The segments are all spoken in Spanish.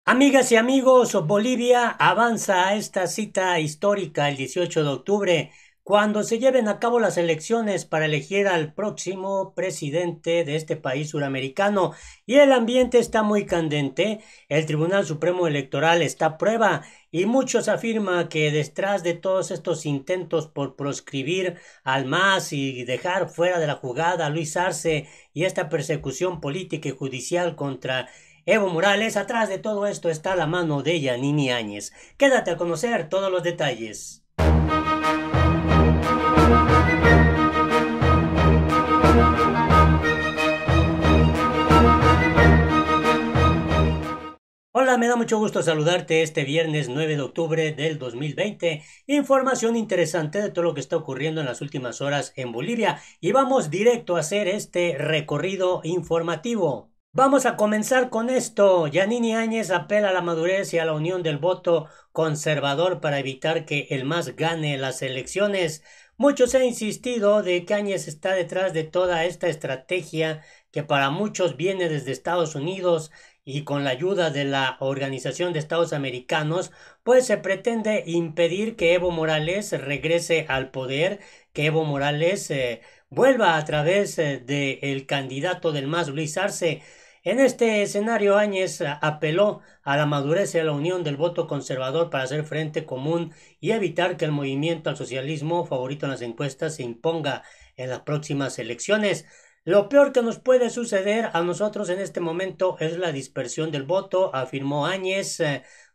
Amigas y amigos, Bolivia avanza a esta cita histórica el 18 de octubre, cuando se lleven a cabo las elecciones para elegir al próximo presidente de este país suramericano. Y el ambiente está muy candente, el Tribunal Supremo Electoral está a prueba y muchos afirman que detrás de todos estos intentos por proscribir al MAS y dejar fuera de la jugada a Luis Arce y esta persecución política y judicial contra Evo Morales, atrás de todo esto está la mano de Yanini Áñez. Quédate a conocer todos los detalles. Hola, me da mucho gusto saludarte este viernes 9 de octubre del 2020. Información interesante de todo lo que está ocurriendo en las últimas horas en Bolivia y vamos directo a hacer este recorrido informativo. Vamos a comenzar con esto. Yanini Áñez apela a la madurez y a la unión del voto conservador para evitar que el MAS gane las elecciones. Muchos han insistido de que Áñez está detrás de toda esta estrategia que para muchos viene desde Estados Unidos y con la ayuda de la Organización de Estados Americanos, pues se pretende impedir que Evo Morales regrese al poder, que Evo Morales vuelva a través del candidato del MAS, Luis Arce. En este escenario, Áñez apeló a la madurez y a la unión del voto conservador para hacer frente común y evitar que el movimiento al socialismo, favorito en las encuestas, se imponga en las próximas elecciones. Lo peor que nos puede suceder a nosotros en este momento es la dispersión del voto, afirmó Áñez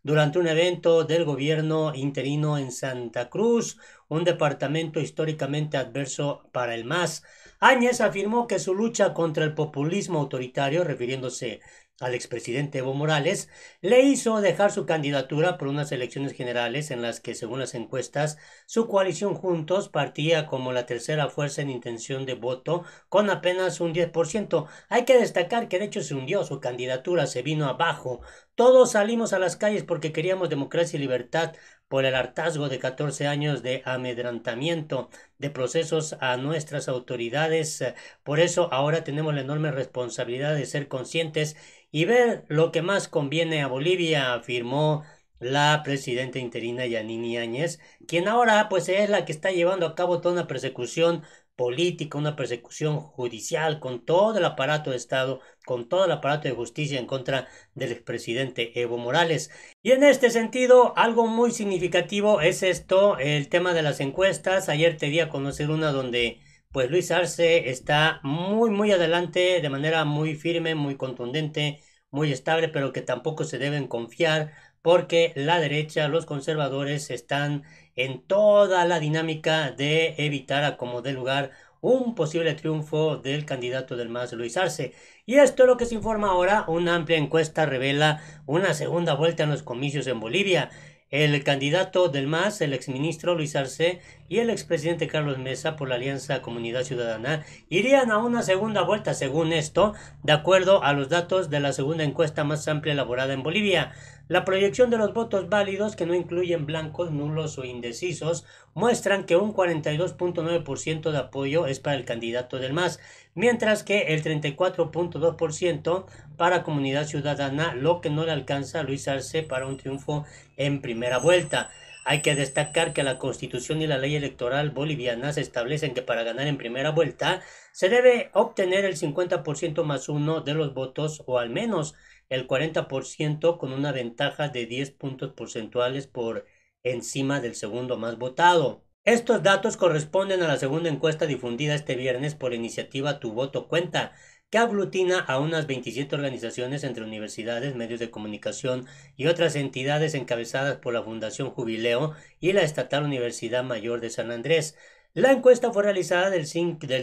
durante un evento del gobierno interino en Santa Cruz, un departamento históricamente adverso para el MAS. Áñez afirmó que su lucha contra el populismo autoritario, refiriéndose al expresidente Evo Morales, le hizo dejar su candidatura por unas elecciones generales en las que, según las encuestas, su coalición Juntos partía como la tercera fuerza en intención de voto con apenas un 10%. Hay que destacar que de hecho se hundió su candidatura, se vino abajo. Todos salimos a las calles porque queríamos democracia y libertad por el hartazgo de 14 años de amedrentamiento, de procesos a nuestras autoridades. Por eso ahora tenemos la enorme responsabilidad de ser conscientes y ver lo que más conviene a Bolivia, afirmó la presidenta interina Yanini Áñez, quien ahora pues es la que está llevando a cabo toda una persecución política, una persecución judicial con todo el aparato de Estado, con todo el aparato de justicia en contra del expresidente Evo Morales. Y en este sentido, algo muy significativo es esto, el tema de las encuestas. Ayer te di a conocer una donde pues Luis Arce está muy adelante, de manera muy firme, muy contundente, muy estable, pero que tampoco se deben confiar porque la derecha, los conservadores están en toda la dinámica de evitar a como dé lugar un posible triunfo del candidato del MAS, Luis Arce. Y esto es lo que se informa ahora. Una amplia encuesta revela una segunda vuelta en los comicios en Bolivia. El candidato del MAS, el exministro Luis Arce y el expresidente Carlos Mesa por la Alianza Comunidad Ciudadana irían a una segunda vuelta, según esto, de acuerdo a los datos de la segunda encuesta más amplia elaborada en Bolivia. La proyección de los votos válidos, que no incluyen blancos, nulos o indecisos, muestran que un 42.9% de apoyo es para el candidato del MAS, mientras que el 34.2% para Comunidad Ciudadana, lo que no le alcanza a Luis Arce para un triunfo en primera vuelta. Hay que destacar que la Constitución y la ley electoral bolivianas establecen que para ganar en primera vuelta se debe obtener el 50% más uno de los votos o al menos el 40% con una ventaja de 10 puntos porcentuales por encima del segundo más votado. Estos datos corresponden a la segunda encuesta difundida este viernes por iniciativa Tu Voto Cuenta, que aglutina a unas 27 organizaciones entre universidades, medios de comunicación y otras entidades encabezadas por la Fundación Jubileo y la Estatal Universidad Mayor de San Andrés. La encuesta fue realizada del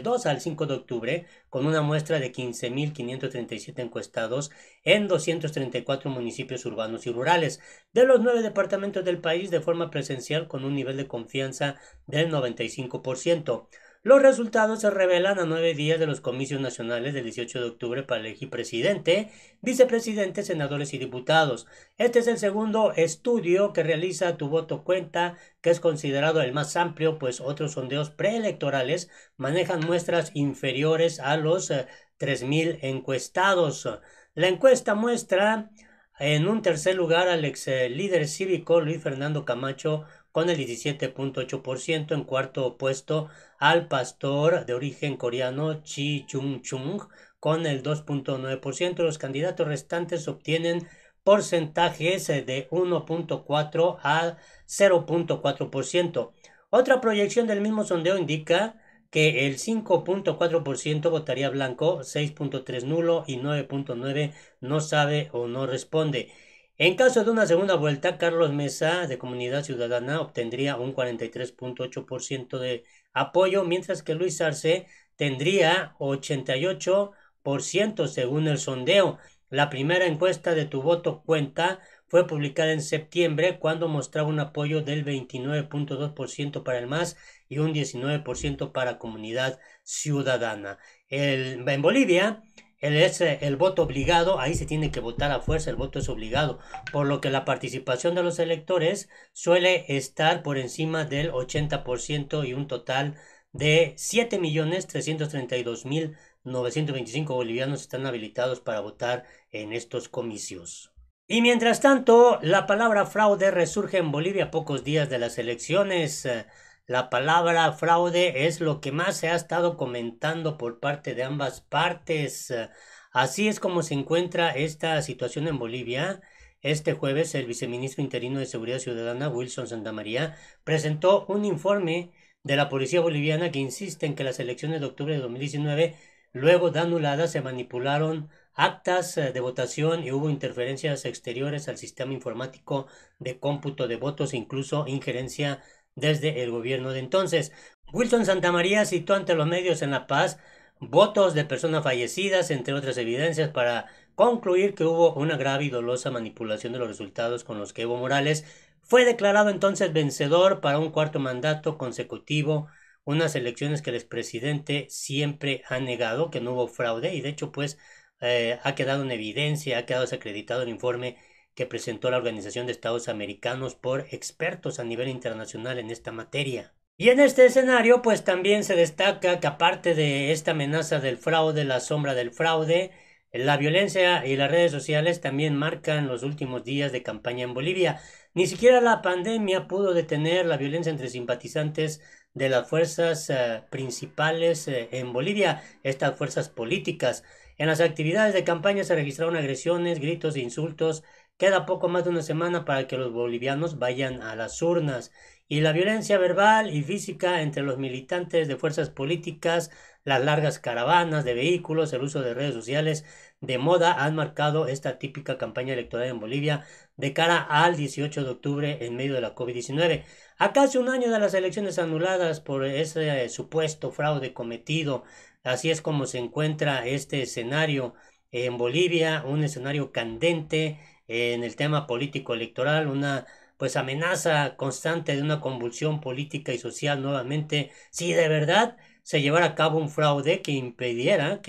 2 al 5 de octubre con una muestra de 15.537 encuestados en 234 municipios urbanos y rurales de los 9 departamentos del país de forma presencial con un nivel de confianza del 95%. Los resultados se revelan a 9 días de los comicios nacionales del 18 de octubre para elegir presidente, vicepresidente, senadores y diputados. Este es el segundo estudio que realiza Tu Voto Cuenta, que es considerado el más amplio, pues otros sondeos preelectorales manejan muestras inferiores a los 3.000 encuestados. La encuesta muestra En un tercer lugar, al ex líder cívico Luis Fernando Camacho con el 17.8%. En cuarto puesto, al pastor de origen coreano Chi Jung-chung con el 2.9%. Los candidatos restantes obtienen porcentajes de 1.4 a 0.4%. Otra proyección del mismo sondeo indica que el 5.4% votaría blanco, 6.3 nulo y 9.9 no sabe o no responde. En caso de una segunda vuelta, Carlos Mesa de Comunidad Ciudadana obtendría un 43.8% de apoyo, mientras que Luis Arce tendría 88% según el sondeo. La primera encuesta de Tu Voto Cuenta fue publicada en septiembre, cuando mostraba un apoyo del 29.2% para el MAS y un 19% para Comunidad Ciudadana. En Bolivia es el voto obligado, ahí se tiene que votar a fuerza, el voto es obligado, por lo que la participación de los electores suele estar por encima del 80% y un total de 7.332.925 bolivianos están habilitados para votar en estos comicios. Y mientras tanto, la palabra fraude resurge en Bolivia a pocos días de las elecciones. La palabra fraude es lo que más se ha estado comentando por parte de ambas partes. Así es como se encuentra esta situación en Bolivia. Este jueves, el viceministro interino de Seguridad Ciudadana, Wilson Santamaría, presentó un informe de la policía boliviana que insiste en que las elecciones de octubre de 2019, luego de anuladas, se manipularon actas de votación y hubo interferencias exteriores al sistema informático de cómputo de votos e incluso injerencia desde el gobierno de entonces. Wilson Santamaría citó ante los medios en La Paz votos de personas fallecidas, entre otras evidencias, para concluir que hubo una grave y dolosa manipulación de los resultados, con los que Evo Morales fue declarado entonces vencedor para un cuarto mandato consecutivo, unas elecciones que el expresidente siempre ha negado, que no hubo fraude, y de hecho pues ha quedado en evidencia, ha quedado desacreditado el informe que presentó la Organización de Estados Americanos por expertos a nivel internacional en esta materia. Y en este escenario, pues también se destaca que aparte de esta amenaza del fraude, la sombra del fraude, la violencia y las redes sociales también marcan los últimos días de campaña en Bolivia. Ni siquiera la pandemia pudo detener la violencia entre simpatizantes de las fuerzas principales en Bolivia, estas fuerzas políticas. En las actividades de campaña se registraron agresiones, gritos e insultos. Queda poco más de una semana para que los bolivianos vayan a las urnas. Y la violencia verbal y física entre los militantes de fuerzas políticas, las largas caravanas de vehículos, el uso de redes sociales de moda han marcado esta típica campaña electoral en Bolivia de cara al 18 de octubre en medio de la COVID-19. A casi un año de las elecciones anuladas por ese supuesto fraude cometido, así es como se encuentra este escenario en Bolivia, un escenario candente en el tema político electoral, una pues amenaza constante de una convulsión política y social nuevamente, si de verdad se llevara a cabo un fraude que impidiera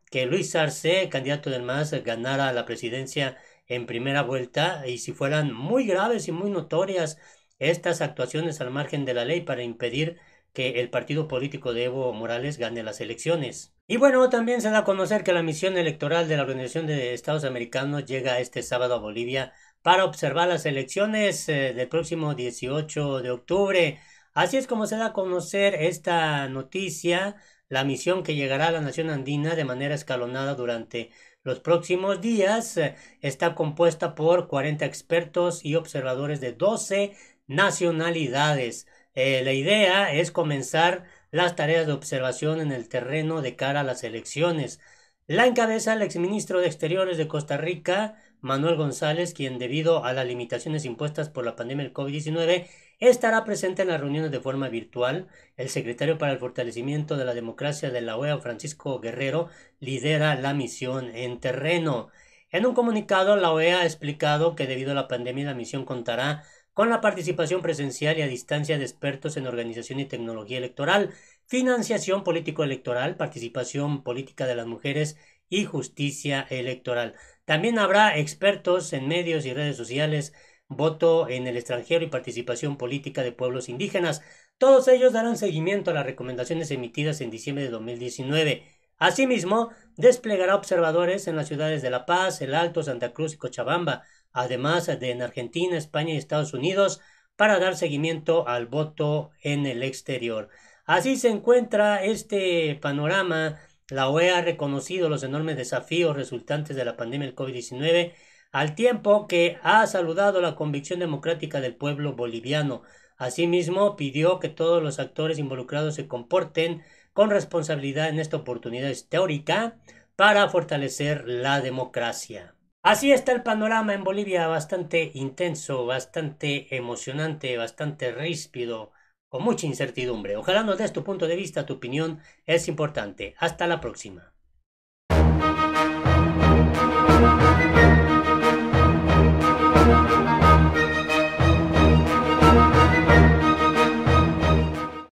que Luis Arce, candidato del MAS, ganara la presidencia en primera vuelta, y si fueran muy graves y muy notorias estas actuaciones al margen de la ley para impedir que el partido político de Evo Morales gane las elecciones. Y bueno, también se da a conocer que la misión electoral de la Organización de Estados Americanos llega este sábado a Bolivia para observar las elecciones del próximo 18 de octubre. Así es como se da a conocer esta noticia, la misión que llegará a la nación andina de manera escalonada durante los próximos días. Está compuesta por 40 expertos y observadores de 12 nacionalidades. La idea es comenzar las tareas de observación en el terreno de cara a las elecciones. La encabeza el exministro de Exteriores de Costa Rica, Manuel González, quien debido a las limitaciones impuestas por la pandemia del COVID-19 estará presente en las reuniones de forma virtual. El secretario para el fortalecimiento de la democracia de la OEA, Francisco Guerrero, lidera la misión en terreno. En un comunicado, la OEA ha explicado que debido a la pandemia la misión contará con la participación presencial y a distancia de expertos en organización y tecnología electoral, financiación político-electoral, participación política de las mujeres y justicia electoral. También habrá expertos en medios y redes sociales, voto en el extranjero y participación política de pueblos indígenas. Todos ellos darán seguimiento a las recomendaciones emitidas en diciembre de 2019. Asimismo, desplegará observadores en las ciudades de La Paz, El Alto, Santa Cruz y Cochabamba, además de en Argentina, España y Estados Unidos, para dar seguimiento al voto en el exterior. Así se encuentra este panorama. La OEA ha reconocido los enormes desafíos resultantes de la pandemia del COVID-19, al tiempo que ha saludado la convicción democrática del pueblo boliviano. Asimismo, pidió que todos los actores involucrados se comporten con responsabilidad en esta oportunidad histórica para fortalecer la democracia. Así está el panorama en Bolivia, bastante intenso, bastante emocionante, bastante ríspido, con mucha incertidumbre. Ojalá nos des tu punto de vista, tu opinión es importante. Hasta la próxima.